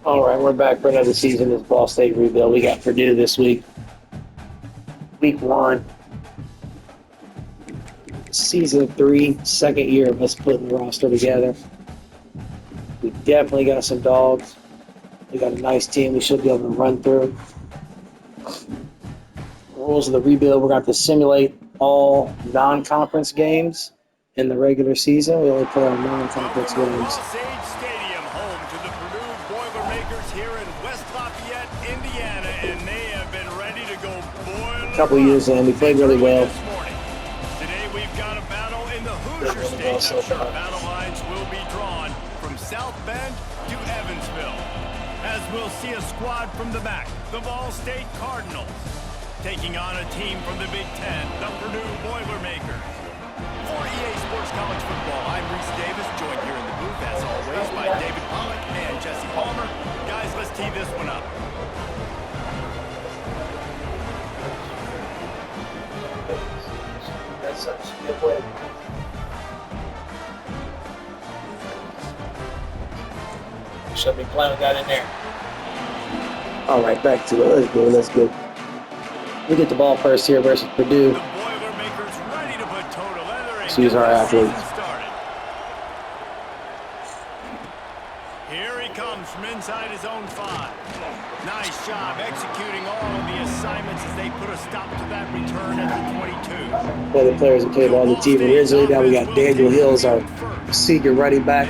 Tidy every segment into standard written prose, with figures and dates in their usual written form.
All right, we're back for another season of this Ball State rebuild. We got Purdue this week. Week 1, season 3, second year of us putting the roster together. We definitely got some dogs. We got a nice team we should be able to run through. Rules of the rebuild, we're going to simulate all non-conference games in the regular season. We only play our non-conference Welcome to games. Osage Stadium, home to the Purdue Boilermakers here in West Lafayette, Indiana, and they have been ready to go boiler A couple years in, we played really well. this morning. Today we've got a battle in the Hoosier State. I'm sure battle lines will be drawn from South Bend to Evansville, as we'll see a squad from the back, the Ball State Cardinals, taking on a team from the Big Ten, the Purdue Boilermakers. For EA Sports College Football, I'm Reese Davis, joined here in the booth, as always, by David Pollock and Jesse Palmer. Guys, let's tee this one up. That's such a good way. Should be playing with that in there. All right, back to it. Let's go. We get the ball first here versus Purdue. The Boilermakers ready to put toe to leather and She's our athlete. started. Here he comes from inside his own 5. Nice job executing all of the assignments as they put a stop to that return at the 22. Play the players that came on the team originally. Now we got Daniel Hills, our senior running back.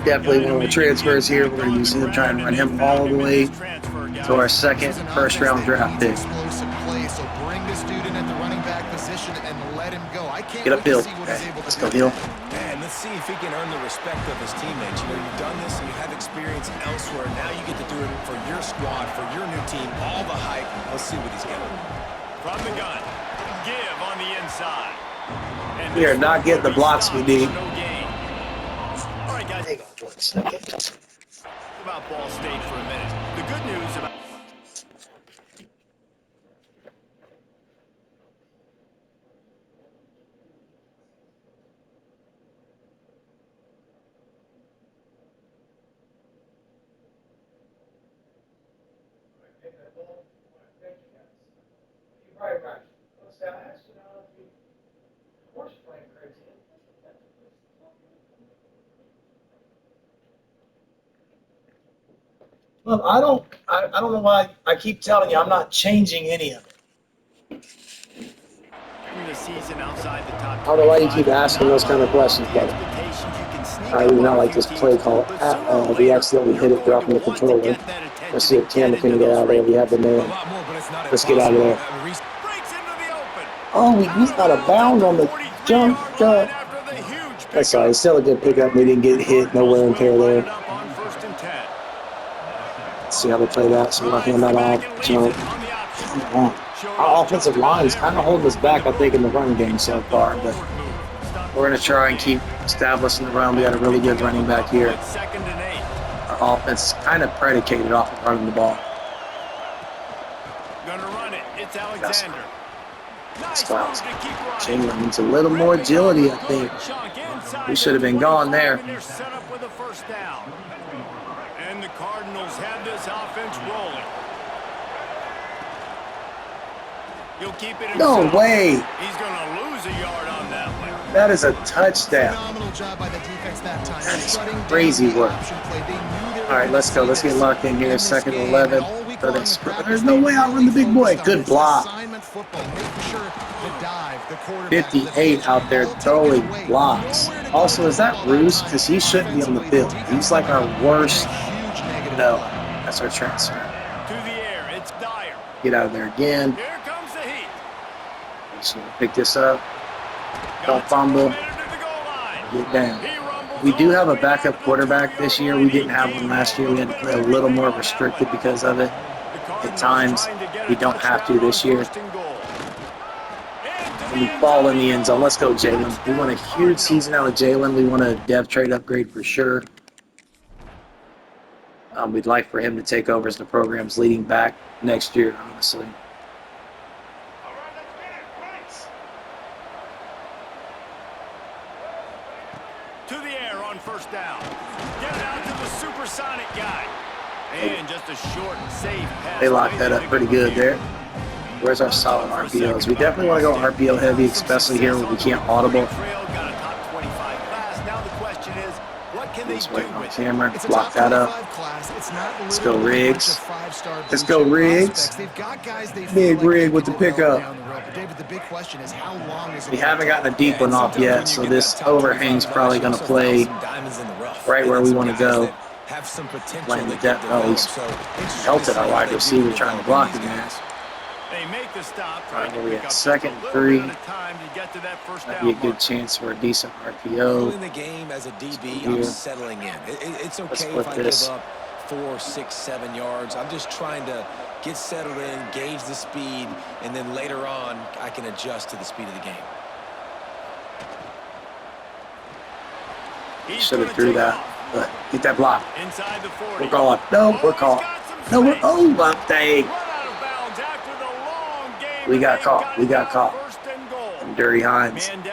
Definitely one of the transfers here. We're going to use him, try and run him all the way to our second first-round draft pick. So bring this dude in at the running back position and let him go. I can't Get up, Hill. Let's go, Hill. Man, let's see if he can earn the respect of his teammates. You know, you've done this and you have experience elsewhere. Now you get to do it for your squad, for your new team, all the hype. Let's see what he's got. From the gun, give on the inside. And We are not getting the blocks we need. No gain. All right, guys. Hang on one second. About Ball State for a minute. The good news about Well, I don't know why I keep telling you I'm not changing any of it. the season outside the top. I don't know why you keep asking those kind of questions, brother. I do not like this play call at all. We accidentally hit it dropping the controller. Let's see if Cameron can get out of there. We have the man. Let's get out of there. Oh, we got a bound on the jump cut. That's all right. Still a good pickup. We didn't get hit. No wear and tear there. Let's see how they play that. So we'll hand that off. Jump. Come on. Our offensive line is kind of holding us back, I think, in the run game so far. But we're going to try and keep establishing the run. We got a really good running back here. Our offense is kind of predicated off of running the ball. Gonna run it. It's Alexander. Nice bounce. Jalen needs a little more agility, I think. We should have been gone there. Set up with a first down. And the Cardinals have this offense rolling. He'll keep it No himself. way. He's gonna lose a yard on that one. That is a touchdown. Phenomenal job by the defense that time. That is Shutting crazy down the work. option play. They knew they were All right, let's go. Let's get locked in here. Second and 11. All week long, There's no way I'll run the big boy. Good block. Assignment football, making sure the dive, the quarterback, 58 out there throwing blocks. Also, is that Bruce? Because he shouldn't be on the field. He's like our worst. huge negative. No, that's our transfer. To the air, it's Dyer. Get out of there again. Here comes the heat. Just gonna pick this up. Don't fumble. Get down. We do have a backup quarterback this year. We didn't have one last year. We had to play a little more restricted because of it. At times, we don't have to this year. And we fall in the end zone. Let's go, Jalen. We want a huge season out of Jalen. We want a dev trade upgrade for sure. We'd like for him to take over as the program's leading back next year, honestly. To the air on first down. Get it out to the supersonic guy. And just a short, safe pass. They locked that up pretty good there. Where's our solid RPOs? We definitely want to go RPO heavy, especially here when we can't audible. Just waiting on camera. Block that up. Let's go Riggs. Let's go Riggs. Big Rig with the pickup. We haven't gotten a deep one off yet, so this overhang's probably going to play right where we want to go. Playing the depth. Oh, he's helped our wide receiver trying to block him there. They make the stop. Finally, at 2nd and 3. That'd be a good chance for a decent RPO. In the game as a DB, I'm settling in. It's okay if I give up 4, 6, 7 yards. I'm just trying to get settled in, gauge the speed, and then later on, I can adjust to the speed of the game. Should have threw that, but get that block. We're calling. No, we're calling. No, we're up there. We got caught. We got caught. And Dirty Hines. Is that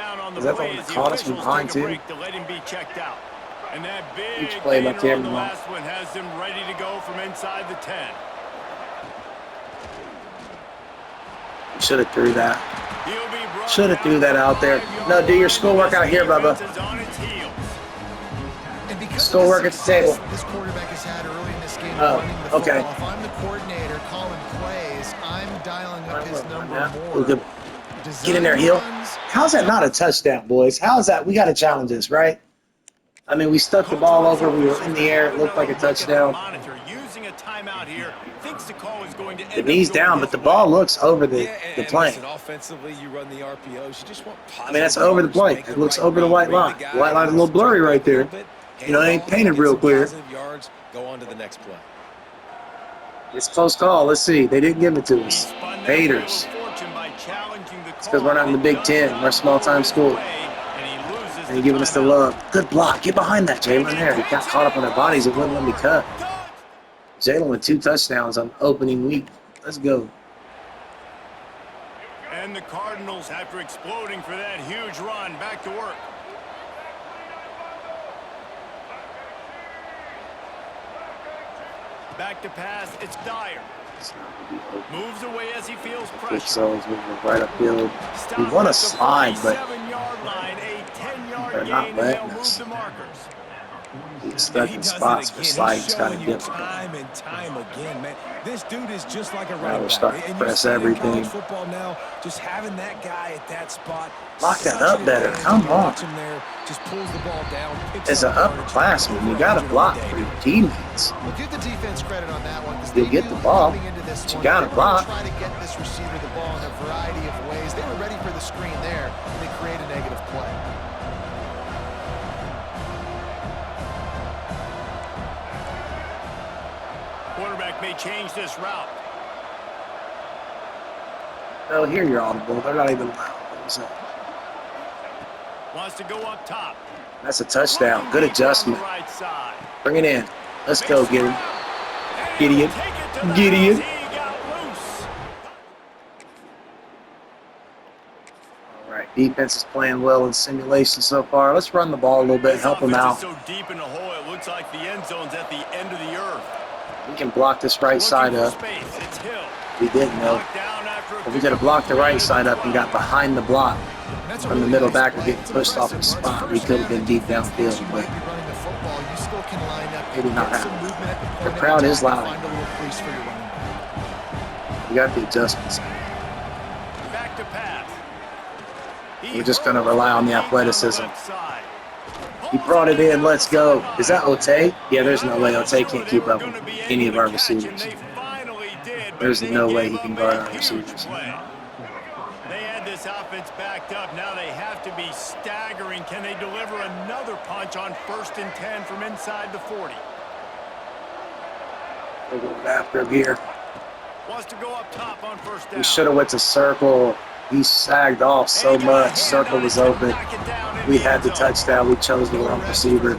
the one that caught us from behind, too? Huge play by Cameron. Should have threw that. Should have threw that out there. No, do your schoolwork out here, Bubba. Schoolwork at the table. This quarterback has had early in this game. Okay. If I'm the coordinator calling plays, I'm dialing up his number more. Get in there, heel. How's that not a touchdown, boys? How is that? We got to challenge this, right? I mean, we stuck the ball over. We were in the air. It looked like a touchdown. The knee's down, but the ball looks over the plane. I mean, that's over the plane. It looks over the white line. The white line's a little blurry right there. You know, it ain't painted real clear. It's close call. Let's see. They didn't give it to us. Haters. It's because we're not in the Big Ten. We're a small-time school. And you're giving us the love. Good block. Get behind that, Jalen, there. He got caught up on their bodies. It wouldn't let me cut. Jalen with 2 touchdowns on opening week. Let's go. And the Cardinals, after exploding for that huge run, back to work. Back to pass, it's Dyer. Moves away as he feels pressure. So he's moving right upfield. We want to slide, but they're not letting us. He's stuck in spots for sliding. It's kind of difficult. Time and time again, man. This dude is just like a running Now we're back. starting to press everything. Football now, just having that guy at that spot. Lock that up better. Come on. Just pulls the ball down. As an upperclassman, you got to block for your teammates. We'll give the defense credit on that one. You'll get the ball, but you got to block. Try to get this receiver the ball in a variety of ways. They were ready for the screen there, and they create a negative play. Quarterback may change this route. No, here you're audible. They're not even loud. Wants to go up top. That's a touchdown. Good adjustment. Bring it in. Let's go, get him. Gideon. Gideon. All right, defense is playing well in simulation so far. Let's run the ball a little bit and help them out. So deep in the hole, it looks like the end zone's at the end of the earth. We can block this right side up. We didn't, though. If we could have blocked the right side up and got behind the block from the middle back or getting pushed off the spot, we could have been deep downfield, but maybe not happen. The crowd is loud. We got the adjustments. Back to pass. We're just going to rely on the athleticism. He brought it in. Let's go. Is that Otay? Yeah, there's no way Otay can't keep up with any of our receivers. There's no way he can guard our receivers. They had this offense backed up. Now they have to be staggering. Can they deliver another punch on 1st and 10 from inside the 40? We're going after him here. Wants to go up top on 1st down. We should have went to circle. He sagged off so much. Circle was open. We had the touchdown. We chose the wrong receiver.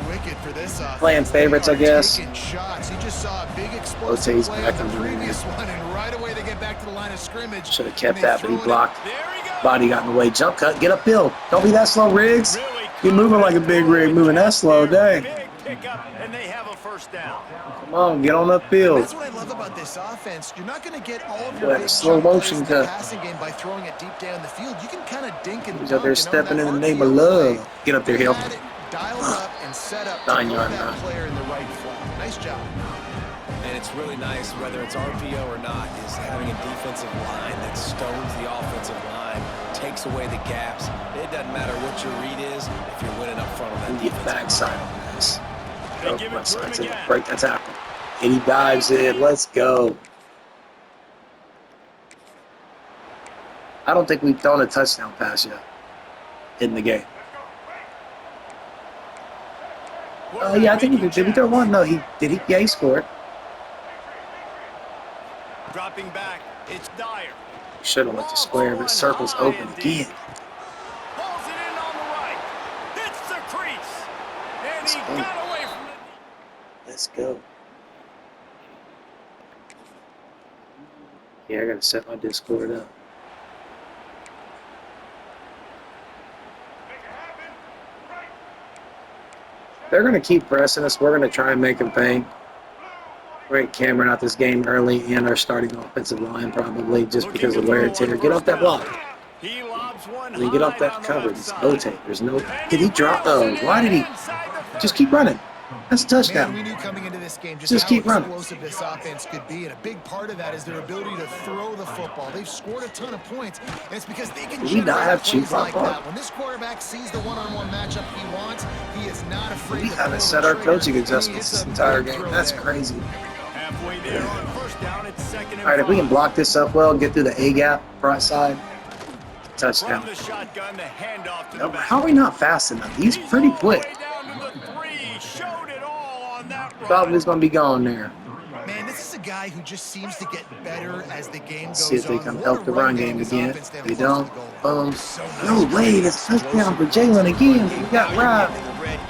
Playing favorites, I guess. Otay's back on the ring. Should have kept that, but he blocked. Body got in the way. Jump cut. Get upfield. Don't be that slow, Riggs. You're moving like a big rig. Moving that slow. Dang. first down. Come on, get on the And field. that's what I love about this offense. You're not going to get all of Boy, your a big slow jump plays motion in the cut. passing game by throwing it deep down the field. You can kind of dink and He's out dunk, there and on that stepping in the name of RPO play, love. Get up there, he Hill. had it dialed up and set up to put 9-yard that run. player in the right flat. Nice job. And it's really nice, whether it's RPO or not, is having a defensive line that stones the offensive line, takes away the gaps. It doesn't matter what your read is if you're winning up front on that Get defensive backside line. on this. They Oh, give my it to him side. again. Break that tackle. And he dives in. Let's go. I don't think we've thrown a touchdown pass yet in the game. Yeah, I think we did. Did we throw one? No, he did. Yeah, he scored. Dropping back, it's Dyer. Should have went to square, but circle's open again. Pulls it in on the right. Hits the crease. And he got away from it. Let's go. Yeah, I gotta set my Discord up. They're gonna keep pressing us. We're gonna try and make them pay. We're getting Cameron out this game early and our starting offensive line probably just because of wear and tear. Get off that block. He lobs one I mean, get off high that down the cover. left It's side. no take. There's no. And Did he drop? wheels Oh, it why did he? inside the Just 30. keep running. That's a Man, we touchdown. knew coming into this game Just how keep running. explosive this offense could be, and a big part of that is their ability to throw the football. They've scored a ton of points, and it's because they can Do we not generate have plays Chief like on that. When this quarterback sees the one-on-one matchup he wants, he is not afraid We to haven't pull set the our trigger, coaching and he adjustments hits this a entire big game. throw That's there. crazy. Halfway there on first down, it's second and All right, if we can 5. block this up well and get through the A gap front side, From touchdown. the shotgun, the handoff to No, the back. how are we not fast enough? He's pretty all the quick. way down to the 3. Showed it all on that run. Thought he was gonna be gone there. Man, this is a guy who just seems to get better as the game Let's goes see if they on. come What help a the run getting game this again. offense down They close to don't. the goal. Boom. So No nice. way. It's touchdown for Jalen again. We got robbed.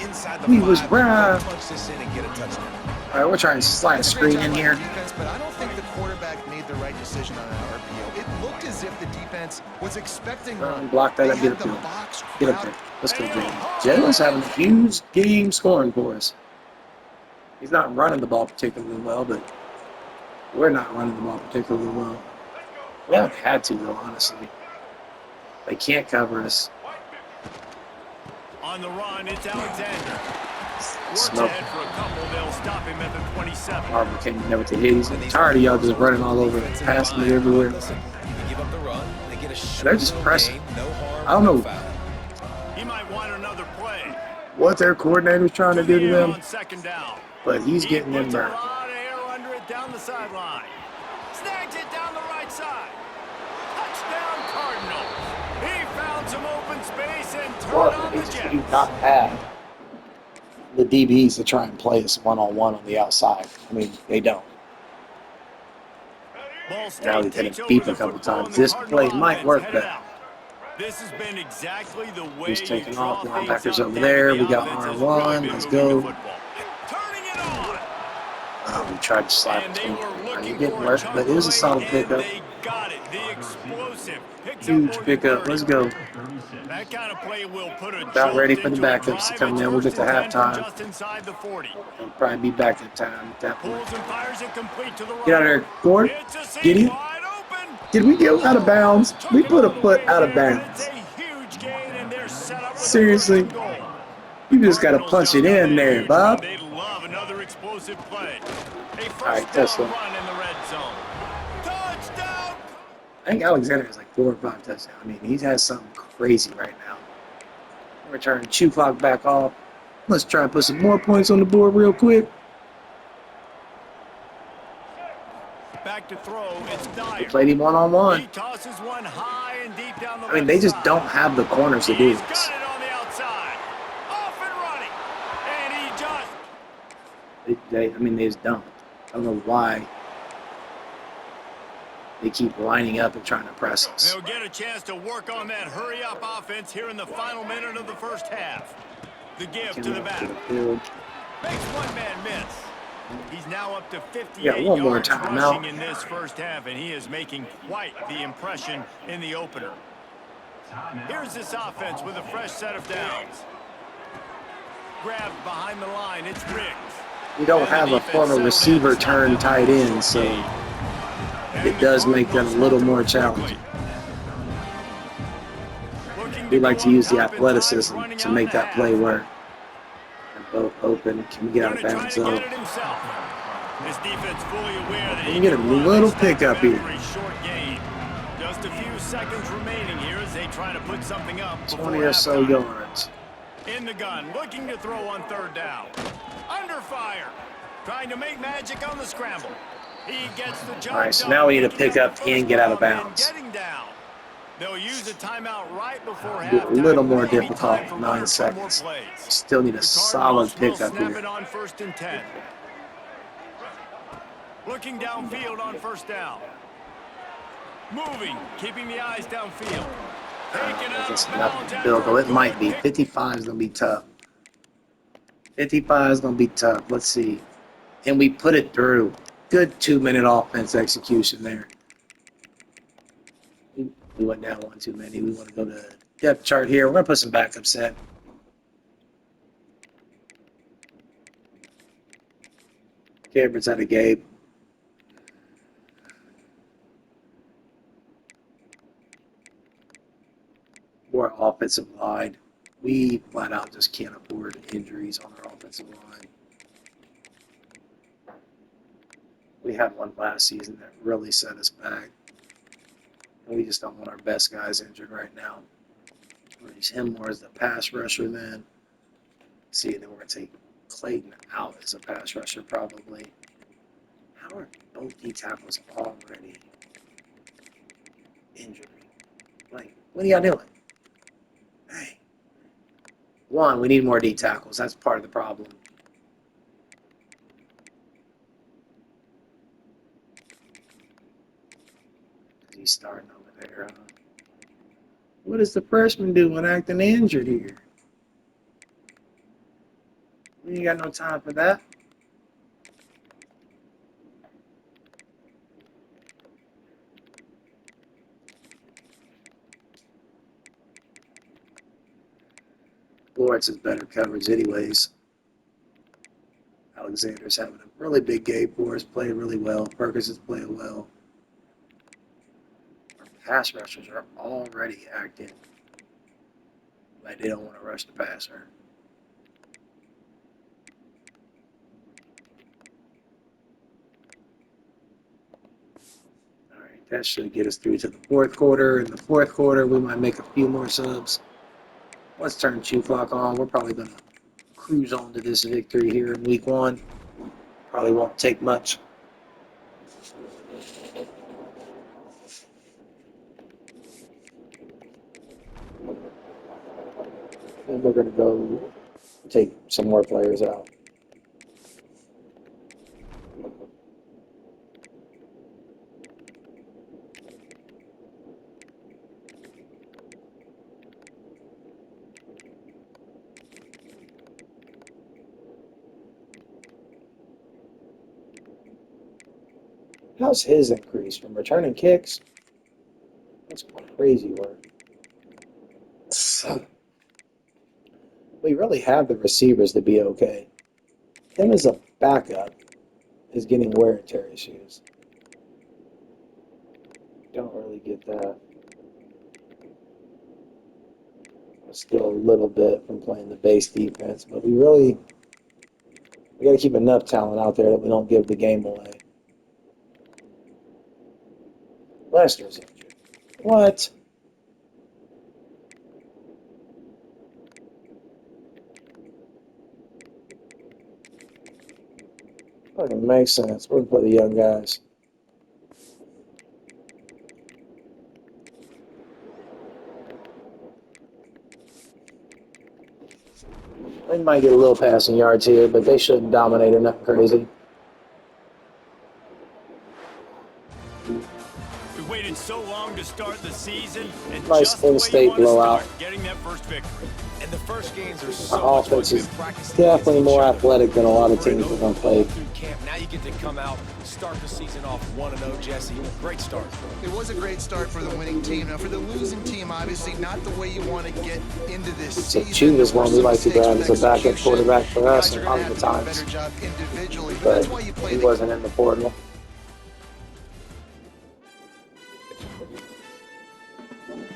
Inside the We was 5, robbed. punch this in and get a touchdown. All right, we're trying to slide a It's a great screen job in by here. the defense, but I don't think the quarterback made the right decision on that RPO. It looked as if the defense was expecting run. Block that They up. Get had up the there. box Get up crowd. there. Let's go, Jalen. Jalen's having a huge game scoring for us. He's not running the ball particularly well, but we're not running the ball particularly well. We haven't had to, though, honestly. They can't cover us. On the run, it's Alexander. Works Smoke. ahead for a couple. They'll stop him at the 27. Harvey came never to hit. He's tired of y'all just running all over, passing me everywhere. Listen, you give up the run, they get a short They're just little pressing. gain, no harm, I don't no know foul. He might want another play. what their coordinator's trying to do to them, On second down. but he's He getting them puts a burned. lot of air under it down the sideline. Snags it down the right side. Touchdown Cardinals. He found some open space and turned Well, on they the just jet. do not have the DBs to try and play us one-on-one on the outside. I mean, they don't. Ball State Now he's had takes him over beep the a couple football, times. and the This Cardinal play might offense work headed better. out. This has been exactly the way He's taking you off. draw things Linebackers up over there. there. The We got offense has R1. really been Let's moving the go. football. Turning it on. Oh, we tried to slide And they between. were It looking didn't for work, a chunk but it was a play, solid and pickup. they got it. The explosive picks Huge up more than pickup. 30. Let's go. That kind of play will put a About ready jolt for the into a backups to drive. come It's in. We'll get first to and 10 from halftime. just inside the 40. We'll probably be back at time at that point. Pulls and fires it complete to the right. Get out of there, Gord. It's a seam Get him. wide open. Did we get out of bounds? Took We it put a all the foot way out of there, and bounds. It's a huge gain, and they're set up with Seriously? a first and goal. You just got to Cardinals punch don't it have in a there, huge Bob. run. They love another explosive play. A first right, down touchdown. run in the red zone. Touchdown! I think Alexander has like 4 or 5 touchdowns. I mean, he has something crazy right now. We're turning shoe clock back off. Let's try and put some more points on the board real quick. Back to throw. It's Dyer. We played him one-on-one. He tosses one high and deep down the I mean, they left just side. don't have the corners to do He's this. got it on the outside. Off and running. And he just... I mean, they just don't. I don't know why they keep lining up and trying to press us. They'll get a chance to work on that hurry-up offense here in the final minute of the first half. The give to the back. Makes one man miss. He's now up to 58 Yeah, one more yards timeout. rushing in this first half, and he is making quite the impression in the opener. Here's this offense with a fresh set of downs. Grabbed behind the line. It's Riggs. we don't have a former receiver turned tight end, so it does make that a little more challenging. We like to use the athleticism to make that play work. They're both open. Can we get out of bounds though? His defense fully aware that Can we get a little pickup here? Just a few seconds remaining here as they try to put something up. 20 or so yards. In the gun, looking to throw on third down. Under fire. Trying to make magic on the scramble. He gets the job. All right, so now we need to pick up and get out of bounds. They'll use a timeout right before halftime. A little more difficult, 9 seconds. Still need a solid pickup here. On 1st and 10. Looking downfield on first down. Moving, keeping the eyes downfield. It's not field goal. It might be. 55 is going to be tough. 55 is going to be tough. Let's see. And we put it through. Good 2-minute offense execution there. We went down one too many. We want to go to depth chart here. We're going to put some backups in. Cameron's out of Gabe. More offensive line. We flat out just can't afford injuries on our offensive line. We had one last season that really set us back. We just don't want our best guys injured right now. We'll use him more as the pass rusher then. See, then we're going to take Clayton out as a pass rusher probably. How are both D tackles already injured? Like, what are y'all doing? Hey. One, we need more D tackles. That's part of the problem. He's starting over there. What is the freshman doing acting injured here? We ain't got no time for that. Lawrence has better coverage anyways. Alexander's having a really big game for us, playing really well. Perkins is playing well. Pass rushers are already acting like they don't want to rush the passer. All right, that should get us through to the fourth quarter. In the fourth quarter, we might make a few more subs. Let's turn shoe clock on. We're probably going to cruise on to this victory here in week 1. Probably won't take much. And we're going to go take some more players out. How's his increase from returning kicks? That's crazy work. We really have the receivers to be okay. Him as a backup is getting wear and tear issues. Don't really get that. Still a little bit from playing the base defense, but we got to keep enough talent out there that we don't give the game away. Lester's injured. What? Fucking makes sense. We're going to play the young guys. They might get a little passing yards here, but they shouldn't dominate or nothing crazy. We waited so long to start the season, and Nice just the way you in-state want to blowout. start, getting that first victory. And the first games are so Our much fun. offense You've is been practicing definitely against more each other athletic than a lot of over and teams we're over going to all play. through camp. Now you get to come out, start the season off 1-0, Jesse. Great start. It was a great start for the winning team. Now, for the losing team, obviously not the way you want to get into this So season. Chu is There were one we some like to mistakes grab with as a backup execution. quarterback for You us guys in are going to have to do a times, better job individually, but but that's why you play he the wasn't in the portal.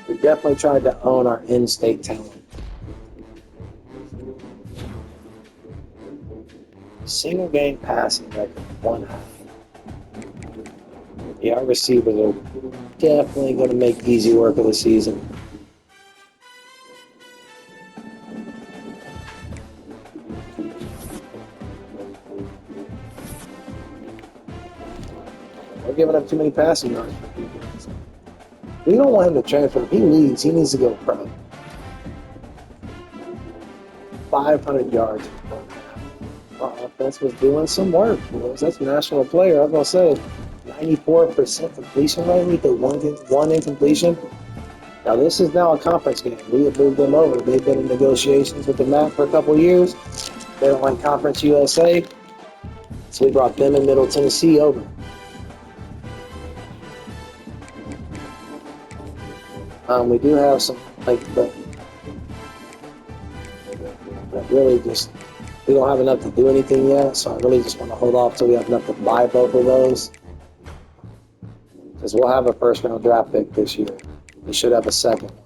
We definitely tried to own our in-state talent. Single game passing record, 1 half. Yeah, our receivers are definitely going to make easy work of the season. We're giving up too many passing yards. We don't want him to transfer. If he leaves, he needs to go pro. 500 yards. Our offense was doing some work. That's a national player. I was going to say 94% completion rate. We did one incompletion. Now, this is now a conference game. We have moved them over. They've been in negotiations with the MAC for a couple of years. They don't like Conference USA. So we brought them in Middle Tennessee over. We do have some, but really just, we don't have enough to do anything yet, so I really just want to hold off till we have enough to buy both of those. Because we'll have a first-round draft pick this year. We should have a second one.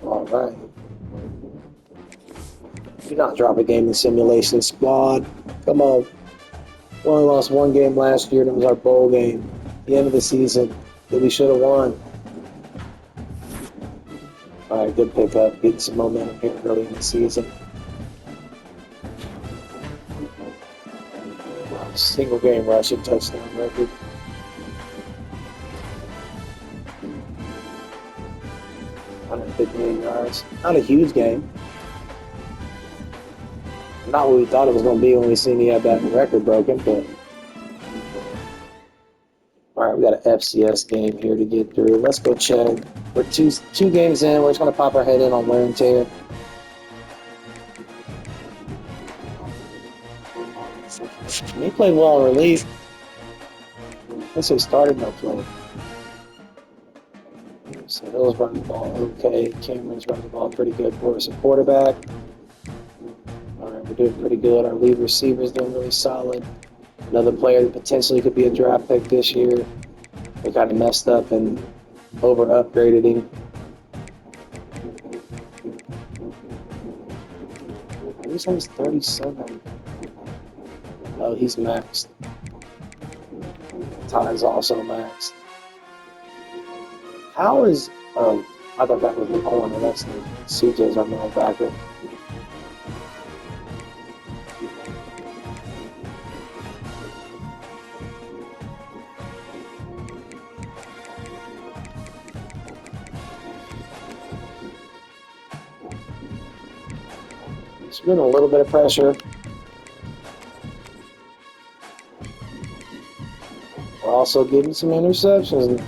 All right. Do not drop a game in simulation, squad. Come on. We only lost one game last year. That was our bowl game. The end of the season that we should have won. All right, good pickup. Getting some momentum here early in the season. Single game rushing touchdown record. $158 yards. Not a huge game. Not what we thought it was going to be when we seen he had that record broken, but all right, we got an FCS game here to get through. Let's go check. We're two games in. We're just going to pop our head in on wear and tear. He played well in relief. Guess he started no play. So Hill's running the ball okay. Cameron's running the ball pretty good for us. A quarterback. All right, we're doing pretty good. Our lead receiver's doing really solid. Another player that potentially could be a draft pick this year. We kind of messed up and over-upgraded him. He's almost 37. Oh, he's maxed. Ty's also maxed. How is... I thought that was the corner. That's the CJ's our middle backer. It's been a little bit of pressure. We're also getting some interceptions.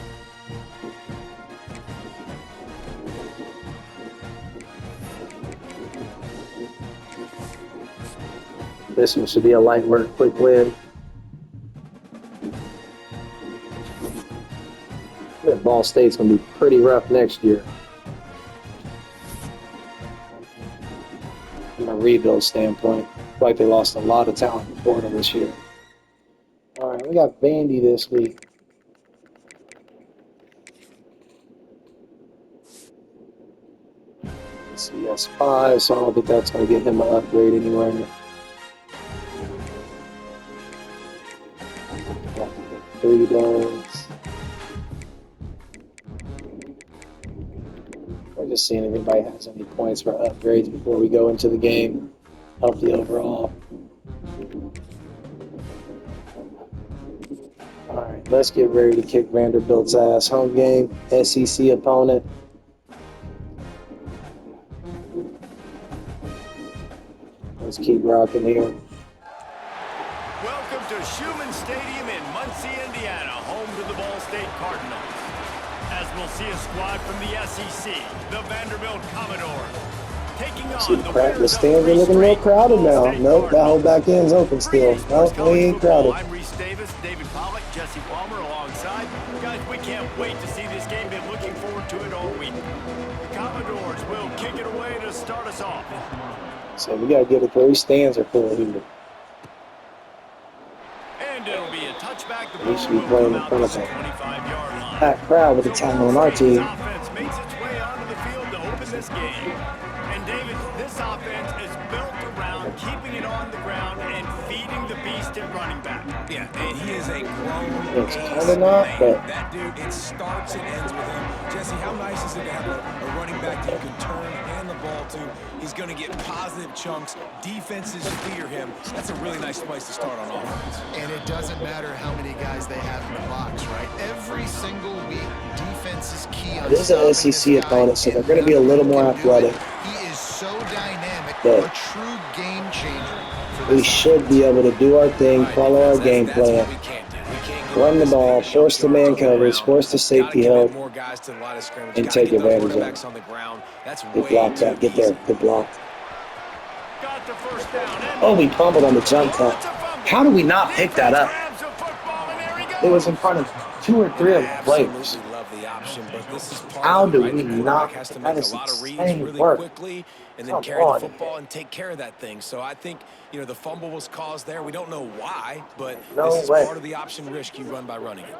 This one should be a light work, quick win. Ball State's going to be pretty rough next year. From a rebuild standpoint, I feel like they lost a lot of talent in the portal this year. All right, we got Vandy this week. Let's see, that's 5, so I don't think that's going to get him an upgrade anywhere. Got 3 downs. We're just seeing if anybody has any points for upgrades before we go into the game. Help the overall. All right, let's get ready to kick Vanderbilt's ass. Home game, SEC opponent. Let's keep rocking here. Welcome to Schumann Stadium in Muncie, Indiana, home to the Ball State Cardinals. As we'll see a squad from the SEC, the Vanderbilt Commodores, taking See on the the winners of stands are 3 looking real straight crowded Ball now. State Nope, that whole Cardinals. back end's open still. Greetings, Nope, Sports we College ain't Football. crowded. I'm Reese Davis, David Pollack, Jesse Palmer alongside. Guys, we can't wait to see this game. Been looking forward to it all week. The Commodores will kick it away to start us off. So we gotta get it 3 stands are full here. And it'll be a touchback. The We ball should be will playing come in out front to of the them. 25-yard line. That crowd with the So talent Ball on our State's team. offense makes its way onto the field to open this game. And David, this offense is built around keeping it on the ground and feeding the beast at running back. Yeah, and he is a grown It's ace kinda not, man. but That dude, it starts and ends with him. Jesse, how nice is it to have a running back that you can turn and hand the ball to? He's going to get positive chunks. Defenses fear him. That's a really nice place to start on offense. And it doesn't matter how many guys they have in the box, right? Every single week, defense is key on this is an stopping SEC this guy, opponent, so they're and going to be a none of little them more can do it. athletic. He is so dynamic, But a true game changer for we this should offense. be able to do our thing, Right, follow our defense, game that's what plan, we can't do. We can't give run up the this ball, big force the man yards on the coverage, ground. force the Gotta safety commit help, more guys to the line of scrimmage. and Gotta take get those advantage running of it. backs on the ground. That's Good way block too that. Get easy. there. Good block. Got the first down. And Oh, we fumbled on the jump cut. it's a fumble. How do we not pick that Defense up? grabs the football, and there he goes. It was in front of 2 or 3 of I the players. absolutely love the option, but this is part How of it, do right? we The quarterback not? has to That make a is lot of reads insane really work. quickly and then Come carry the on. football and take care of that thing. So I think, you know, the fumble was caused there. We don't know why, but No this is way. part of the option risk you run by running it.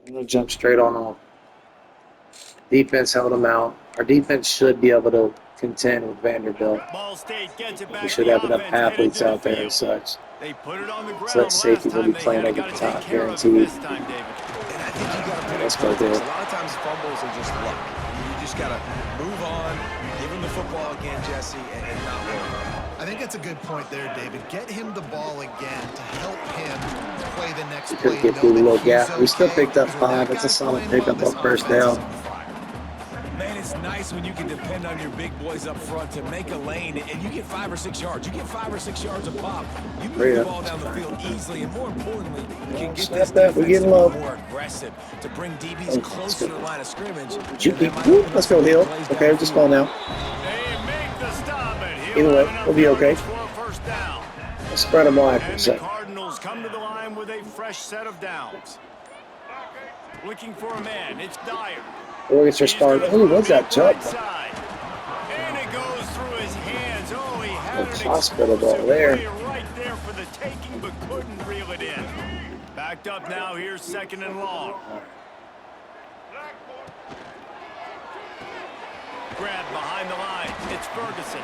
I'm going to jump straight on off. Defense held them out. Our defense should be able to contend with Vanderbilt. Ball State gets it back. We should The have enough offense headed athletes to the out there field. as such. They put it on the ground So that last safety will time be they playing had it. over Got the to take top, care of it guaranteed. this time, David. And I think you got to put it in Let's go, context. Dale. A lot of times fumbles are just luck. You just got to move on, give him the football again, Jesse, and not worry. I think that's a good point there, David. Get him the ball again to help him play the next We play. could get know through the that little he's gap. We still okay, picked up because when 5. that That's a guy's solid playing pickup well, on this first offense is down. on fire. Man, it's nice when you can depend on your big boys up front to make a lane, and you get 5 or 6 yards. You get 5 or 6 yards a pop. You move Hurry the up. ball down the field easily, and more importantly, you can get Snap this that. We're defense to getting be low. more aggressive, to bring DBs Oh, closer to the line of scrimmage. Shoot and me. that might Woo, open up let's some go, big Hill. plays Okay, just downfield. fall now. They make the stop, and he'll Either way, have enough we'll be okay. yards for a first down. Let's spread them wide for a And the second. Cardinals come to the line with a fresh set of downs. Looking for a man. It's Dyer. Organs are He's starting. gonna Oh, throw what's deep that jump? right side. And it goes through his hands. Oh, he had That's an hospital ball explosive there. play right there for the taking, but couldn't reel it in. Backed up now. Here's 2nd and long. Grab behind the line. It's Ferguson.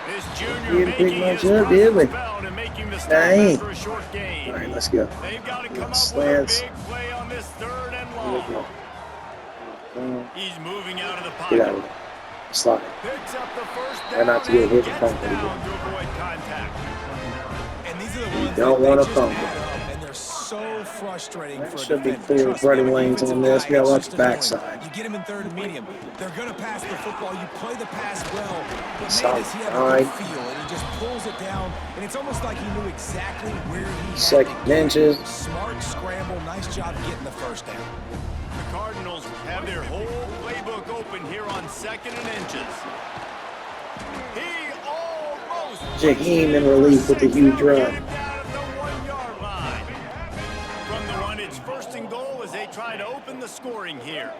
This junior Didn't pick making much his up, did we? presence felt and making the stop Dang. after a short gain. All right, let's go. They've got to come up with a Slants. big play on this 3rd and long. He's moving out of the Get pocket. out of there. Slide. Picks up the first Try down not to get and hit gets and fumble down again. to avoid contact. And these are the ones don't that wanna they just fumble. add up, and they're so frustrating There for a should be defender. 4 Trust me, running I'm a lanes on defensive this. guy, We gotta it's watch just the annoying. backside. You get them in 3rd and medium. They're going to pass the football. You play the pass well. But Solid. man, does he have All a right. good feel, and he just pulls it down. And it's almost like he knew exactly where he had Second to get. inches. Smart scramble. Nice job getting the first down. The Cardinals have their whole playbook open here on 2nd and inches. He almost Jaheim in relief with a huge run. Get him down at the 1-yard line. From the 1, it's 1st and goal as they try to open the scoring here.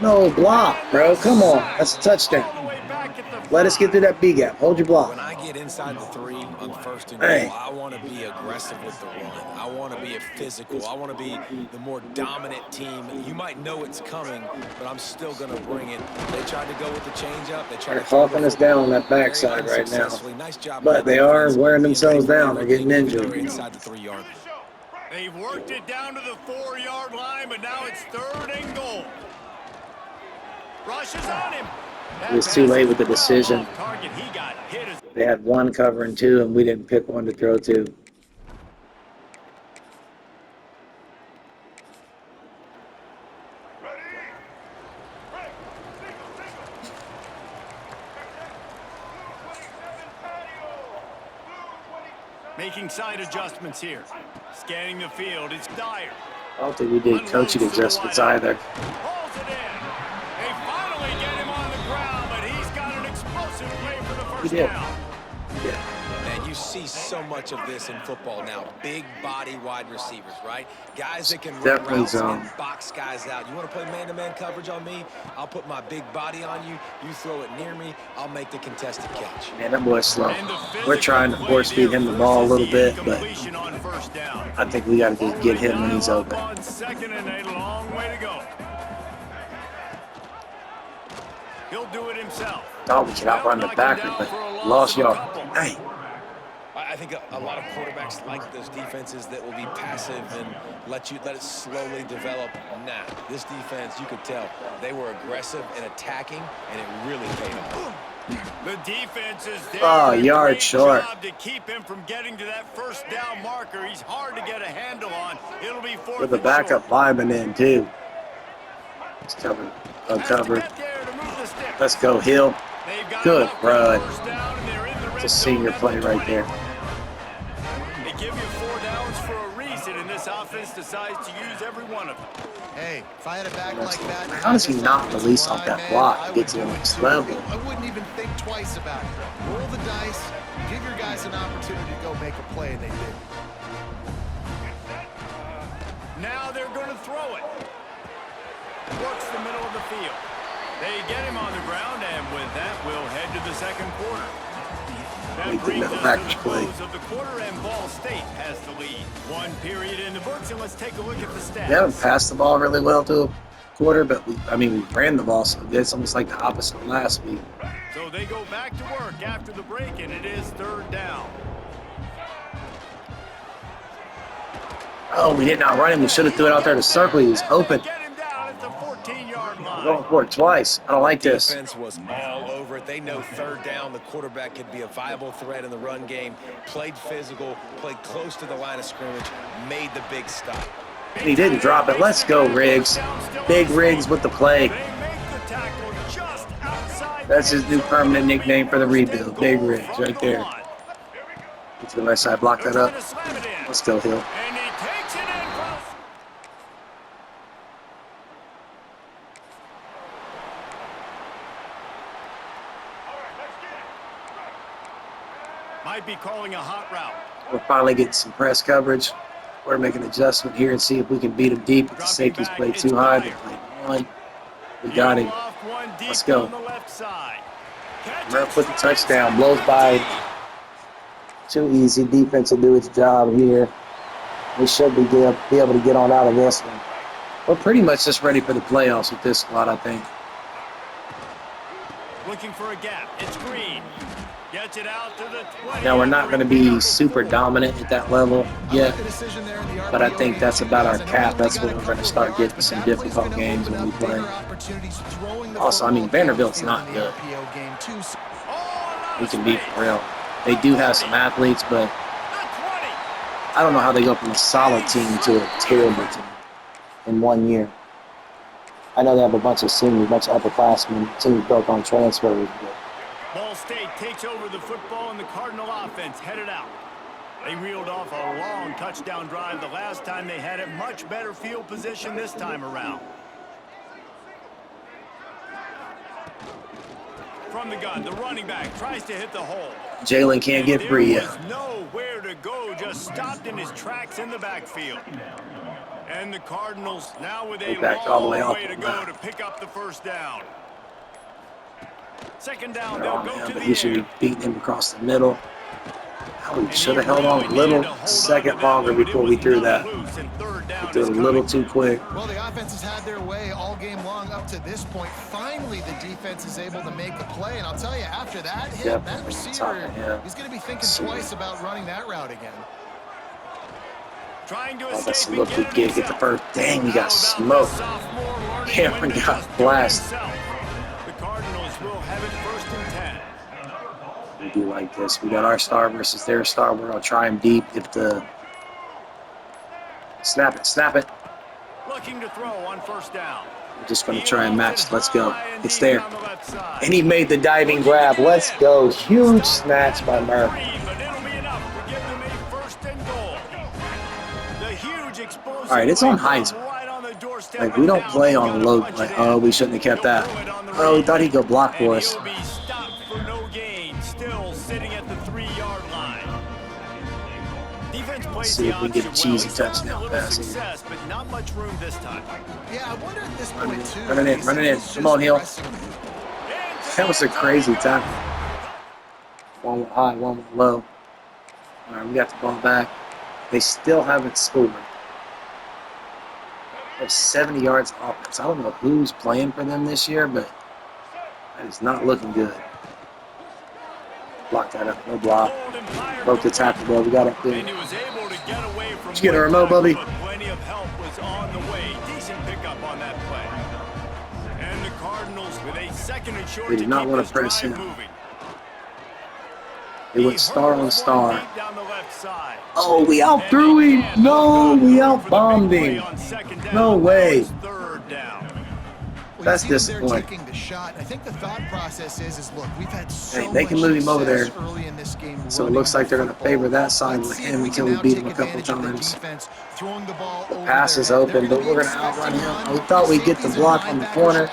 No block, bro. Come on. That's a All touchdown. the way back at the Let us get through that B gap. Hold your block. When I get inside the 3 on 1st and Hey. goal, I want to be aggressive with the run. I want to be a physical. I want to be the more dominant team. You might know it's coming, but I'm still going to bring it. They tried to go with the changeup. They tried They're to throw hawking the us down on that football very backside right now. unsuccessfully. Nice job But by the they are defense, wearing being themselves ready for down. They're getting everything, even though injured. they're inside the 3-yard line. They've worked it down to the 4-yard line, but now it's 3rd and goal. Rushes on him. It was too late with the decision. Off target. He got hit as They had 1 covering 2, and we didn't pick one to throw to. Making side adjustments here. Scanning the field. It's Dyer. I don't think we did coaching adjustments either. Pulls it in. They finally get him on the ground, but he's got an explosive play for the first down. Yeah. Man, you see so much of this in football now. Big body wide receivers, right? Guys that can run routes and box guys out. You want to play man-to-man coverage on me? I'll put my big body on you. You throw it near me, I'll make the contested catch. Man, that boy's slow. We're trying to force feed him the ball a little bit, but I think we got to just get him when he's open. Second and a long way to go. He'll do it himself. Thought we could outrun the backer, but lost y'all. Hey. I think a lot of quarterbacks like those defenses that will be passive and let it slowly develop. Nah, this defense, you could tell, they were aggressive and attacking, and it really paid off. The defense is there. Yard short. To keep him from getting to that first down marker. He's hard to get a handle on. It'll be fourth. With the backup lineman in too. It's covered. Uncovered. Let's go, Hill. Good run. It's a senior play right there. They give you 4 downs for a reason, and this offense decides to use every one of them. Hey, if I had a back like that, how does he not release off that block and get to the next level? I wouldn't even think twice about it. Roll the dice, give your guys an opportunity to go make a play, and they did. Now they're going to throw it. Works the middle of the field. They get him on the ground, and with that, we'll head to the second quarter. That brings us to the close of the quarter, and Ball State has the lead. 1 period in the books, and let's take a look at the stats. We haven't passed the ball really well to a quarter, but we ran the ball, so it's almost like the opposite of last week. So they go back to work after the break, and it is 3rd down. Oh, we did not run him. We should have threw it out there to circle. He was open. Going for it twice. I don't like this. Defense was all over it. They know 3rd down, the quarterback could be a viable threat in the run game. Played physical, played close to the line of scrimmage, made the big stop. He didn't drop it. Let's go, Riggs. Big Riggs with the play. That's his new permanent nickname for the rebuild. Big Riggs right there. Get to the right side. Block that up. Let's go, Hill. Might be calling a hot route. We're finally getting some press coverage. We're making an adjustment here and see if we can beat him deep. If the safeties play too high, they play 1. We got him. Let's go. Murph with the touchdown. Blows by. Too easy. Defense will do its job here. We should be able to get on out of this one. We're pretty much just ready for the playoffs with this squad, I think. Looking for a gap. It's Green. Gets it out to the 20. Now, we're not going to be super dominant at that level yet, but I think that's about our cap. That's when we're going to start getting some difficult games when we play. Also, Vanderbilt's not good. We can beat for real. They do have some athletes, but I don't know how they go from a solid team to a terrible team in 1 year. I know they have a bunch of seniors, a bunch of upperclassmen, teams built on transfers, but Ball State takes over the football, and the Cardinal offense headed out. They reeled off a long touchdown drive the last time they had it. Much better field position this time around. From the gun, the running back tries to hit the hole. Jalen can't get free yet. There was nowhere to go, just stopped in his tracks in the backfield. And the Cardinals now with a long way to go to pick up the first down. Second down, they'll go to the he should be beating him across the middle. We should have held on a little second longer before we threw that. We threw it a little too quick. Well, the offense has had their way all game long up to this point. Finally, the defense is able to make a play. And I'll tell you, after that hit, that receiver, he's going to be thinking twice about running that route again. Trying to that's a little good get the first. Dang, he got smoked. Cameron got blasted. The Cardinals will have it 1st and 10. We do like this. We got our star versus their star. We're going to try him deep. Get the snap it. Looking to throw on 1st down. We're just going to try and match. Let's go. It's there. And he made the diving grab. Let's go. Huge snatch by Murph. right, it's on Heisman. Like, we don't play on a low play. Oh, we shouldn't have kept that. Oh, we thought he'd go block for us. He'll be stopped for no gain, still sitting at the 3-yard line. Defense plays See if we get a cheesy touchdown pass. Success, but not much room this time. Yeah, I wonder at this point too. Run it in. Come on, Hill. That was a crazy time. One with high, one with low. All right, we got the ball back. They still haven't scored. They have 70 yards offense. I don't know who's playing for them this year, but that is not looking good. Block that up. No block. Broke the tackle, ball. We got it there. Did you get a remote, Bubby? Plenty of help was on the way. Decent pickup on that play. And the Cardinals with a second and short. They did not want to press him. They went star on star. Oh, we outthrew him. No, we outbombed him. No way. That's disappointing. The shot. I think the thought process is look, we've had so they can move him over there. Early in this game, so it looks like they're going to favor that side with him until we beat him a couple times. The pass is open, but we're going to outrun him. We thought we'd get the block on the corner.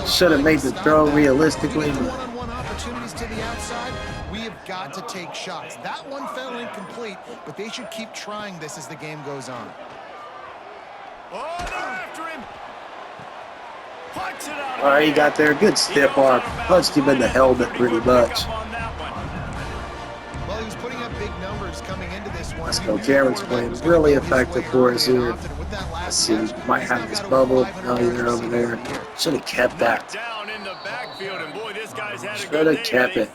Should have made the throw realistically. Opportunities to the outside. We have got to take shots. That one fell incomplete, but they should keep trying this as the game goes on. Oh, they're after him. All right, he got there. Good stiff arm. Punched him in the helmet pretty much. Well, he was putting up big numbers coming into this one. Let's go. Cameron's playing really effective for us here. Let's see. Might have his bubble. No, they're over there. Should have kept that. Should have kept it.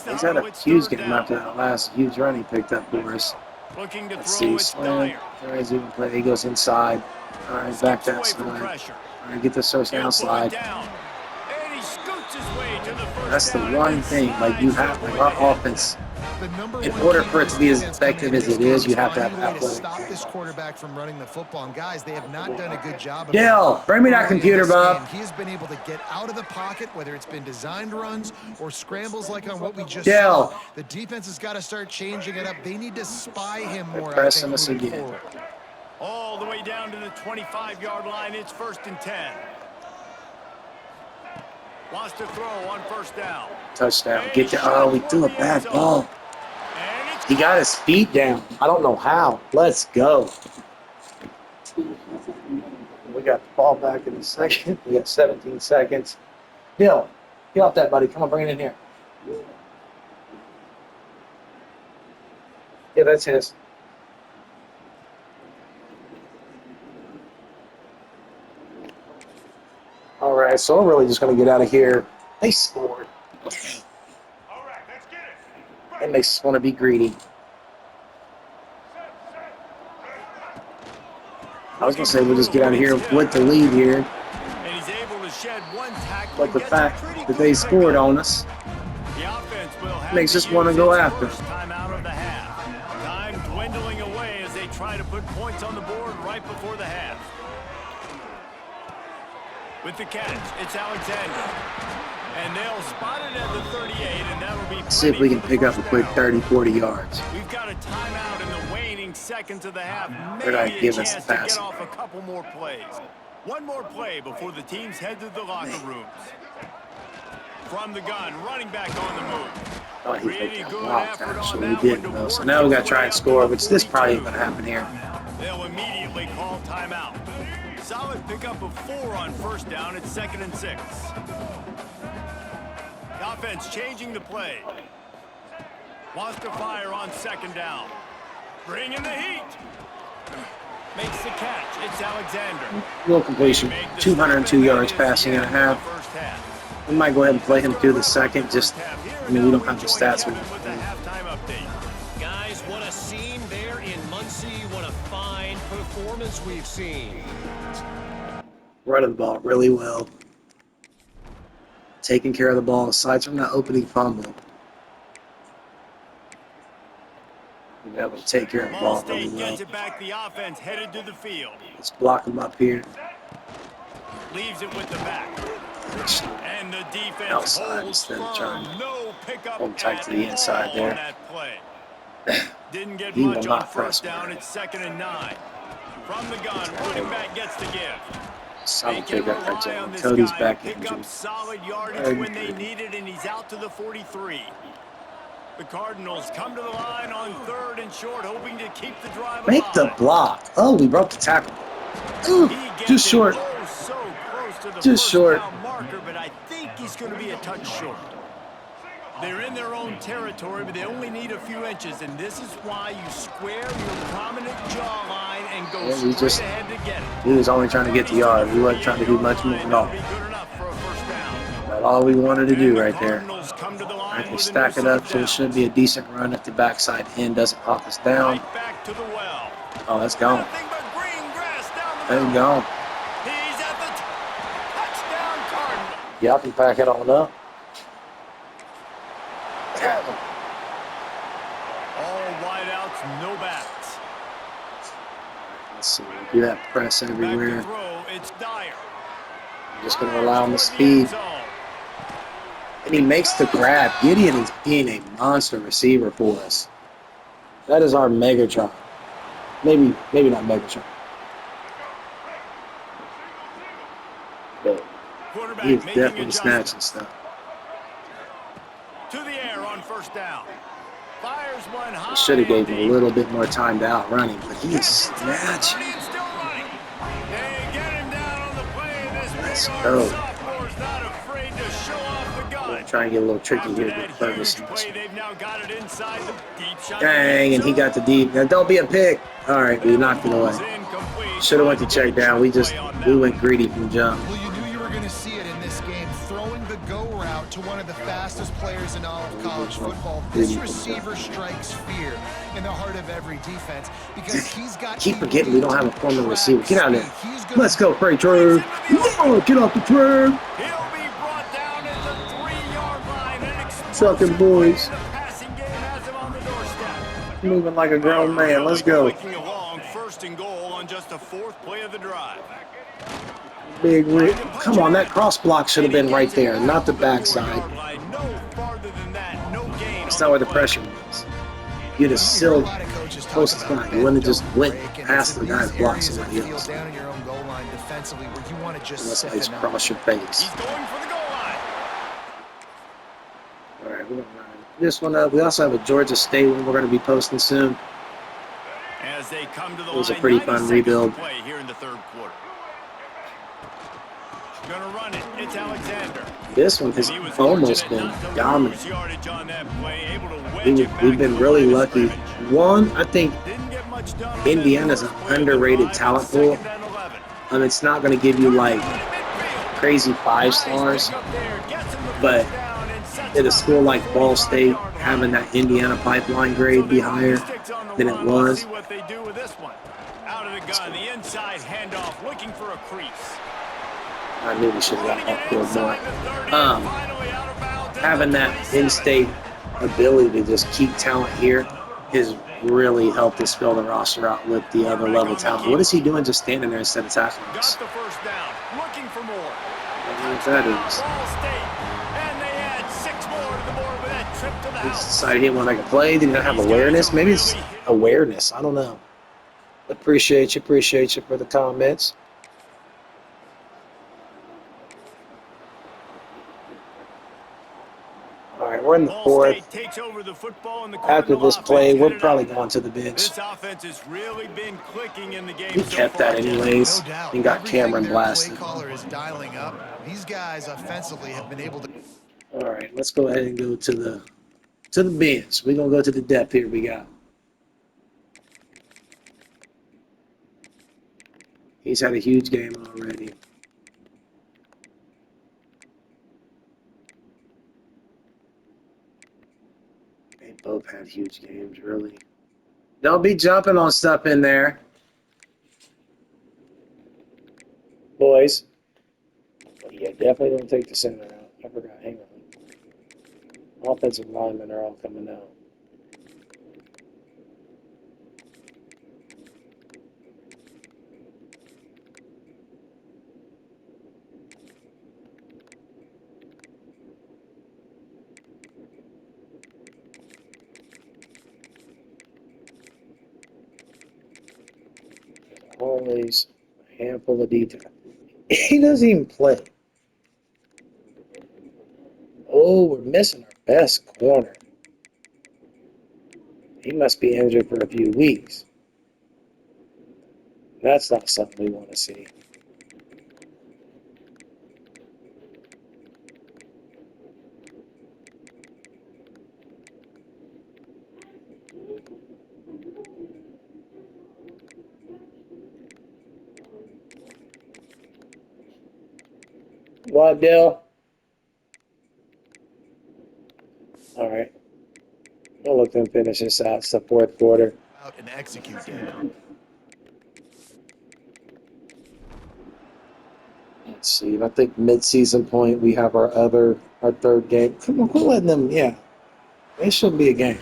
He's had a huge game after that last huge run he picked up for us. Let's see, slam. He goes inside. All right, back that slide. All right, get this first down slide. That's the one thing. Like, you have, like, our offense, in order for it to be as effective as it is, you have to have that play. Stop this quarterback from running the football. And guys, they have not done a good job of Dale, bring me that computer, Bob. He has been able to get out of the pocket, whether it's been designed runs or scrambles like on what we just Dale. saw. The defense has got to start changing it up. They need to spy him more. They're pressing us again. All the way down to the 25-yard line. It's 1st and 10. Wants to throw on 1st down. Touchdown. Get the. Oh, we threw a bad ball. He got his feet down. I don't know how. Let's go. We got the ball back in a second. We got 17 seconds. Bill, get off that, buddy. Come on, bring it in here. Yeah, that's his. All right, so I'm really just going to get out of here. They scored. All right, let's get it. That makes us want to be greedy. I was going to say we'll just get out of here with the lead here. And he's able to shed one tackle. But the fact that they scored on us makes us want to go after. Time out of the half. Time dwindling away as they try to put points on the board right before the half. With the catch, it's Alexander. And they'll spot it at the 38, and that'll be. Let's see if we can pick up a quick 30, 40 yards. We've got a timeout in the waning seconds of the half. They're not Maybe a giving us chance the to pass. get off a couple more plays. One more play before the teams head to the locker rooms. From the gun, running back on the move. Oh, he picked that block, actually. We didn't, though. So now we got to try and score, which this probably ain't going to happen here. They'll immediately call timeout. Solid pickup of 4 on 1st down. It's 2nd and 6. The offense changing the play. Wants to fire on 2nd down. Bringing the heat. Makes the catch. It's Alexander. Little completion. 202 yards passing and a half. We might go ahead and play him through the second. Just, I mean, we don't have the stats with him. Guys, what a scene there in Muncie. What a fine performance we've seen. Running the ball really well. Taking care of the ball aside from that opening fumble. We'll be able to take care of the ball really well. Gets it back. The offense headed to the field. Let's block him up here. Leaves it with the back. And the defense Outside holds instead of trying firm. No pickup hold tight to the inside there. That play. Didn't get He will much on not press first me. down. It's 2nd and 9. From the gun, running back gets the give. Solid They can pickup right rely there. on this Cody's guy to back pick injured. up solid yardage when they need it, and he's out to the 43. The Cardinals come to the line on 3rd and short, hoping to keep the drive Make the alive. block. Oh, we broke the tackle. Ooh, He just gets it short. so close to the Just first short. down marker, but I think he's going to be a touch short. They're in their own territory, but they only need a few inches, and this is why you square your prominent jawline and go straight ahead to get it. He was only trying to get the yard. He wasn't trying to do much more at all. That's all we wanted to do right there. All right, they stack it up, so it should be a decent run if the backside end doesn't hawk us down. Oh, that's gone. That's gone. He's at the touchdown Cardinal. Y'all can pack it on up. All wideouts, no backs. Let's see. Do that press everywhere. Back to throw, it's Dyer. I'm just going to rely on the speed. And he makes the grab. Gideon is being a monster receiver for us. That is our Megatron. Maybe not Megatron. But he is definitely snatching stuff. To the air on first down. Fires one high. Should have gave him a little bit more time to out running, but he is snatching. They get him down on the play, and this Let's big go. arm sophomore's not afraid to show off the gun. Try and get a little tricky After here that with Ferguson. play, they've now got it inside the deep shot. Dang, and he got the deep. Now, don't be a pick. All right, we knocked it away. Should have went to check down. We went greedy from jump. Well, you knew you were going to see it in this game. Throwing the go route to one of the fastest players in all of college football. This receiver strikes fear in the heart of every defense because he's got. Keep forgetting we don't have a former receiver. Get out of there. Let's go, Freight Train. Oh, get off the train. He'll be brought down at the 3-yard line. Trucking boys. The passing game has him on the doorstep. Moving like a grown man. Let's go. Along, 1st and goal on just the 4th play of the drive. Big Rick. Come on, that cross block should have been right there, not the backside. That's not where the pressure was. You'd have still closest guy. You wouldn't have just went past the guy's block somebody else. Unless I just cross your face. He's going for the goal line. All right, we're going to run this one up. We also have a Georgia State one we're going to be posting soon. As they come to the It was a line, pretty fun rebuild. Play here in the 3rd quarter. Gonna run it. It's Alexander. This one has almost been dominant. We've been really lucky. One, I think Indiana's an underrated talent pool. It's not going to give you like crazy 5 stars, but at a school like Ball State, having that Indiana pipeline grade be higher than it was. Out of the gun, the inside handoff, looking for a crease. I knew we should have got upfield more. Having that in-state ability to just keep talent here has really helped us fill the roster out with the other level talent. What is he doing just standing there instead of tackling us? Got the first down, looking for more. I don't know what that is. Ball State, and they add 6 more to the board with that trip to the He house. decided he didn't want to make a play. Did he not have awareness? Maybe it's awareness. I don't know. Appreciate you for the comments. All right, we're in the 4th. After this play, we're probably going to the bench. This offense has really been clicking in the game. We kept that anyways and got Cameron blasted. These guys offensively have been able to. All right, let's go ahead and go to the bench. We're gonna go to the depth here. We got. He's had a huge game already. They both had huge games, really. Don't be jumping on stuff in there, boys. Yeah, definitely don't take the center out. I forgot. Hang on. Offensive linemen are all coming out. Always a handful of detail. He doesn't even play. Oh, we're missing our best corner. He must be injured for a few weeks. That's not something we want to see. What, Dill? All right. We'll look them finish this out. It's the fourth quarter. Out and execute, Dave. Let's see. I think mid-season point we have our third game. Come on, we're letting them. Yeah, it should be a game.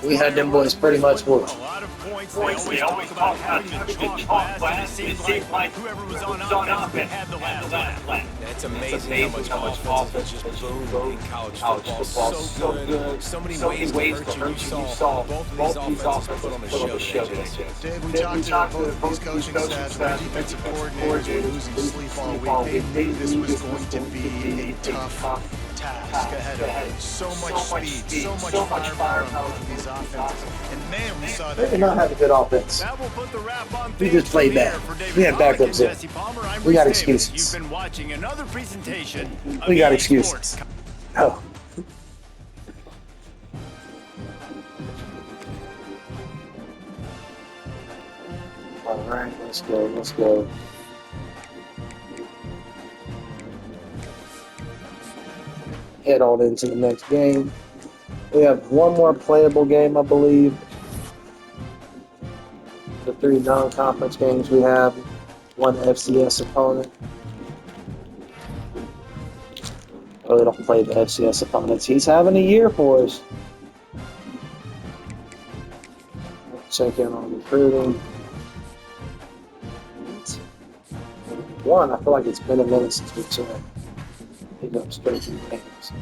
We had them boys pretty much for a lot of points. They always talk about having the chalk glass, and it seems like whoever was on offense had the last laugh. It's amazing how much offense just boomed in college football. So good. So many ways to hurt you. You saw both of these offenses put on a show today. Dave, we talked to both of these coaching staffs, their defensive coordinators were losing sleep all week. They knew this was going to be a tough task ahead of them. So much speed, so much firepower on both of these offenses. And man, we saw They that. did not have a good offense. That will put the wrap on We just played bad. We had backups in. We got excuses. You've been watching another presentation of We got EA excuses. Sports. Oh. All right, let's go. Head on into the next game. We have one more playable game, I believe. The 3 non-conference games we have, one FCS opponent. Oh, we don't play the FCS opponents. He's having a year for us. Check in on recruiting. One, I feel like it's been a minute since we checked. He goes straight to the games.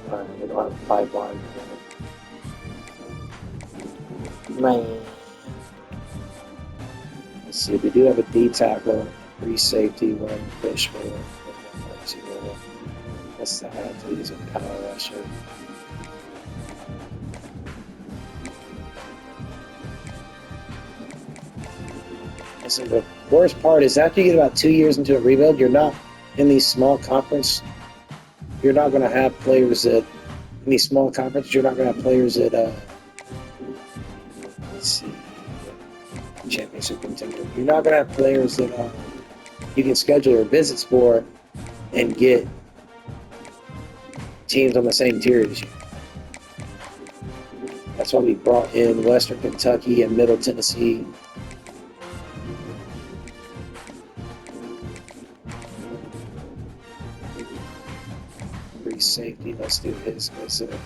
Alright, we don't have a pipeline. Man. Let's see, we do have a D tackle, free safety, run, fish for it. What's the hat to use a power rusher? Listen, the worst part is after you get about 2 years into a rebuild, you're not in these small conference. You're not going to have players that in these small conferences. You're not going to have players that. Let's see, championship contender. You're not going to have players that you can schedule your visits for and get teams on the same tier as you. That's why we brought in Western Kentucky and Middle Tennessee. Free safety, let's do his as a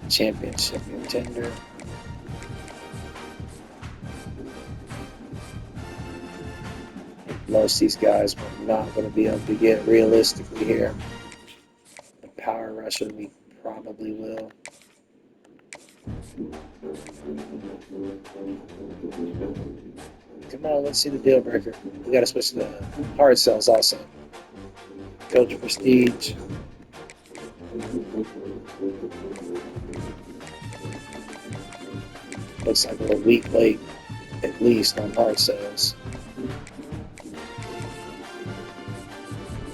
championship contender. Most of these guys we're not going to be able to get realistically here. The power rusher we probably will. Come on, let's see the deal breaker. We got to switch to the hard sells also. Coach Prestige. Looks like we're a week late, at least, on hard sales.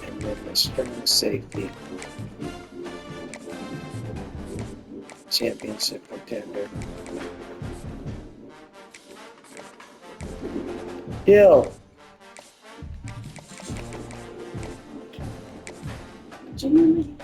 And then the strong safety. Championship contender. Yo. Jimmy.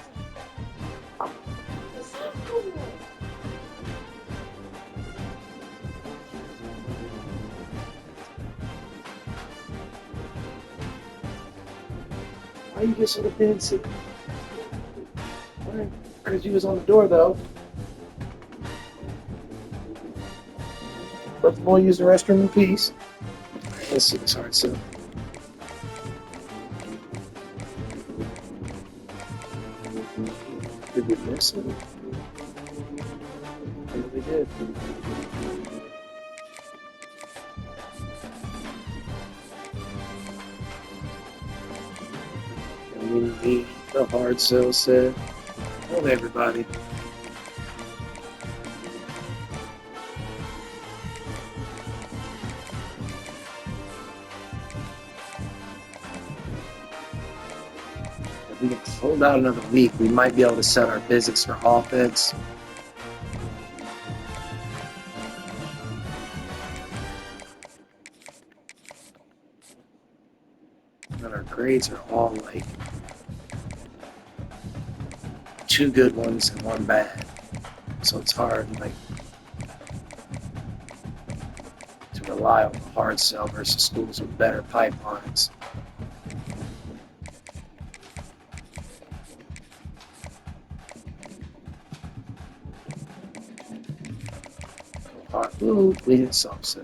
Why you just so defensive? Why? Because you was on the door though. Let the boy use the restroom in peace. Let's see this hard sell. Did we miss it? Yeah, we did. And we need the hard sell set. Hold everybody. If we can hold out another week, we might be able to set our visits for offense. And our grades are all like 2 good ones and 1 bad. So it's hard like to rely on the hard sell versus schools with better pipelines. Ooh, we hit soft sell.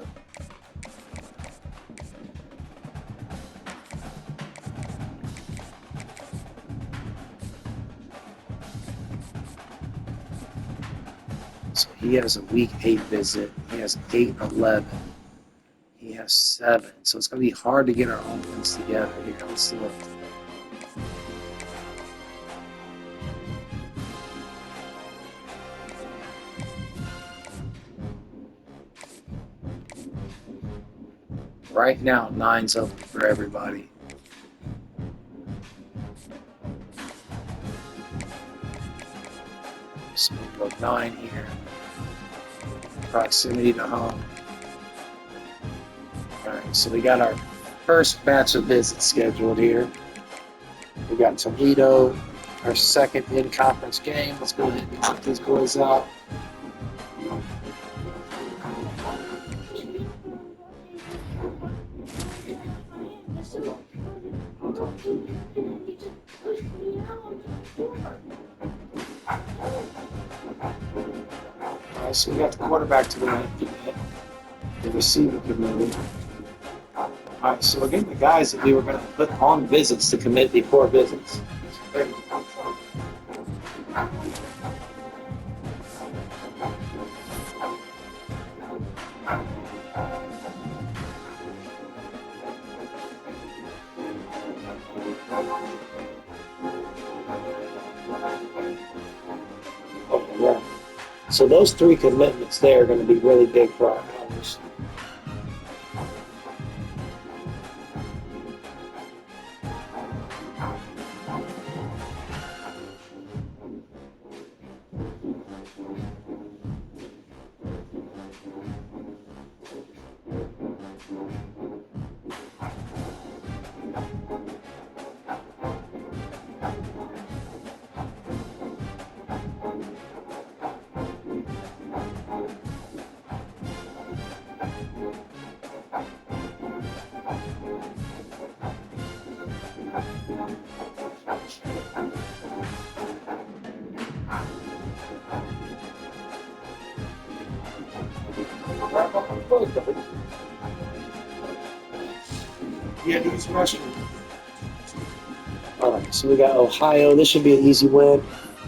So he has a week 8 visit. He has 8 and 11. He has 7. So it's going to be hard to get our offense together here. Let's look. Right now, 9's open for everybody. So we'll go 9 here. Proximity to home. Alright, so we got our first batch of visits scheduled here. We got Toledo, our second in-conference game. Let's go ahead and knock these boys out. Alright, so we got the quarterback to the receiver committee. Alright, so we're getting the guys that we were going to put on visits to commit before visits. Okay, yeah. So those 3 commitments there are going to be really big for our numbers. Yeah, he's rushing. All right, so we got Ohio. This should be an easy win.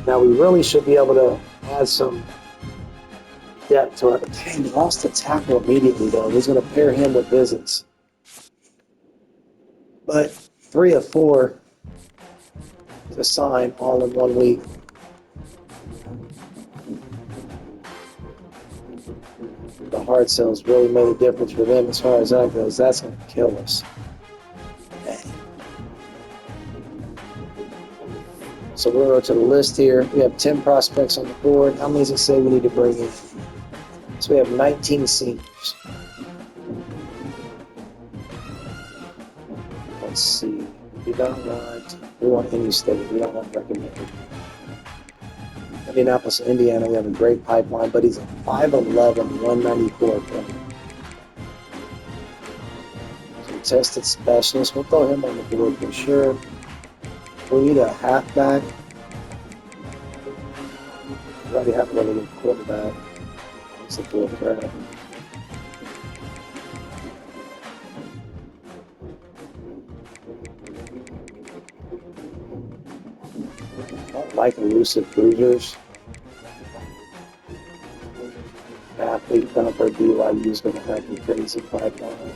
Now we really should be able to add some depth to it. Dang, we lost the tackle immediately, though. He's going to pair him with visits. But 3 of 4 to sign all in 1 week. The hard sells really made a difference for them as far as that goes. That's going to kill us. So we're going to go to the list here. We have 10 prospects on the board. How many does it say we need to bring in? So we have 19 seniors. Let's see. We want any state. We don't want recommended. Indianapolis, Indiana, we have a great pipeline, but he's a 5'11", 194 player. So tested specialist. We'll throw him on the board for sure. We need a halfback. We already have a really good quarterback. It's a full threat. don't like elusive bruisers. Athlete thumper BYU is going to have a crazy pipeline.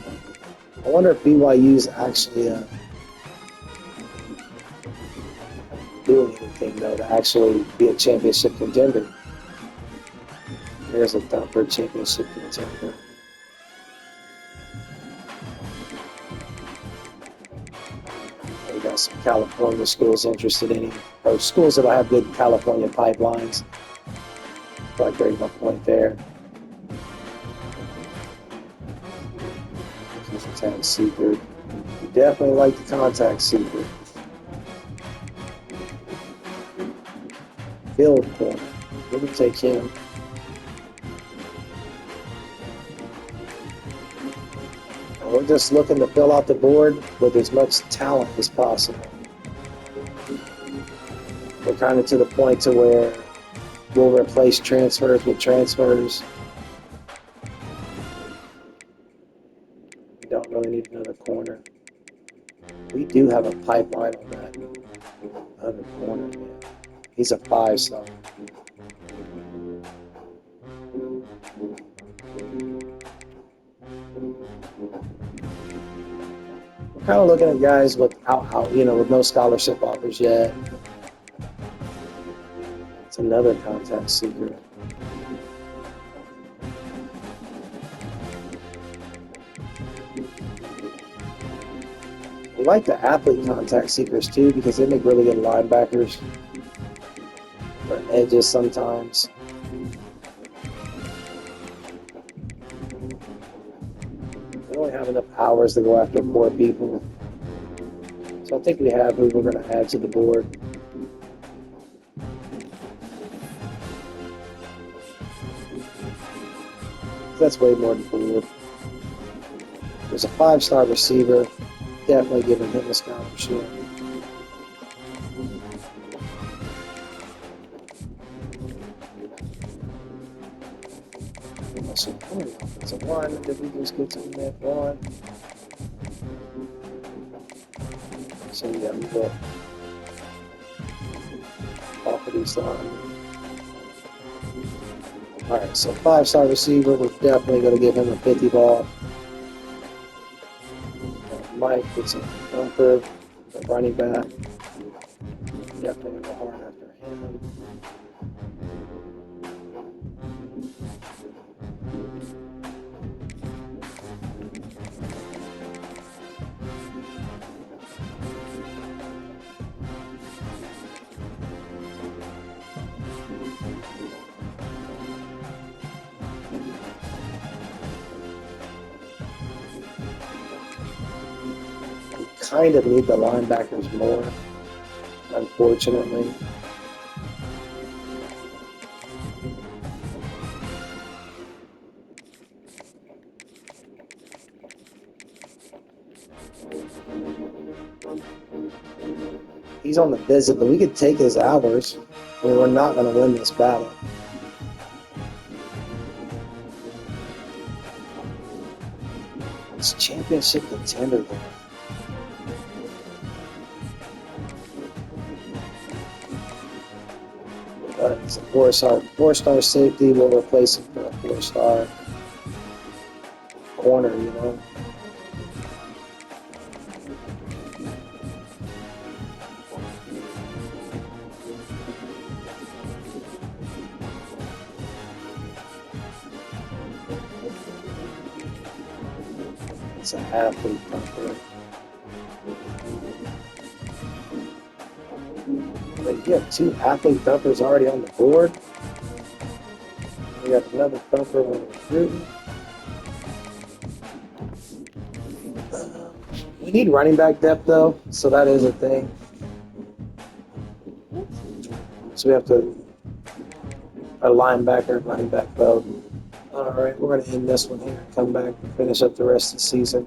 I wonder if BYU is actually doing anything though to actually be a championship contender. There's a thumper championship contender. We got some California schools interested in him, or schools that'll have good California pipelines. Like there's my point there. Contact seeker. Definitely like the contact seeker. Field corner. We can take him. And we're just looking to fill out the board with as much talent as possible. We're kind of to the point to where we'll replace transfers with transfers. We don't really need another corner. We do have a pipeline on that other corner, man. He's a 5-star. We're kind of looking at guys without, with no scholarship offers yet. It's another contact seeker. We like the athlete contact seekers too because they make really good linebackers or edges sometimes. We don't have enough hours to go after 4 people. So I think we have who we're going to add to the board. That's way more than 4. There's a 5-star receiver. Definitely giving him a scholarship. So, offensive line, did we just get to the net 1? So, yeah, we go off of these line. Alright, so 5-star receiver, we're definitely going to give him a 50 ball. Mike gets a thumper, the running back. Definitely going to go hard after him. Kind of need the linebackers more, unfortunately. He's on the visit, but we could take his hours. I mean, we're not going to win this battle. It's championship contender though. It's a 4-star safety. We'll replace him for a 4-star corner, It's an athlete thumper. But you have 2 athlete thumpers already on the board. We got another thumper on the recruiting. We need running back depth though, so that is a thing. So we have to a linebacker, running back both. All right, we're going to end this one here and come back and finish up the rest of the season.